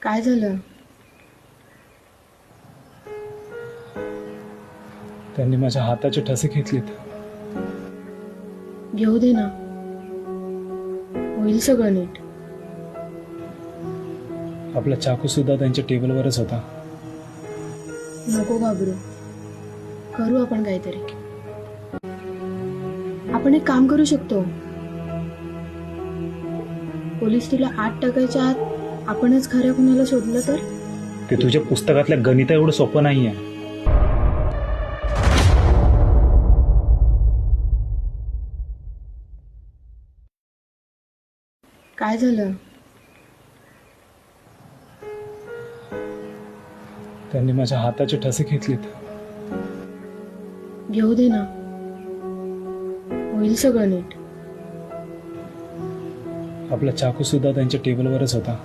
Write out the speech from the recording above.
काय झालं? त्यांनी माझ्या हाताचे ठसे घेतलेत. घेऊ दे ना, होईल सगळं नीट. आपला चाकू सुद्धा त्यांच्या टेबलवरच होता. नको घाबरू, करू आपण काहीतरी. आपण एक काम करू शकतो. पोलीस तुला आत टाकायच्या आत आपणच खऱ्या कुणाला शोधलं तर? ते तुझ्या पुस्तकातल्या गणित एवढं सोपं नाहीये. काय झालं? त्यांनी माझ्या हाताचे ठसे घेतलेत. घेऊ दे ना, होईल सगळं नीट. आपला चाकू सुद्धा त्यांच्या टेबलवरच होता.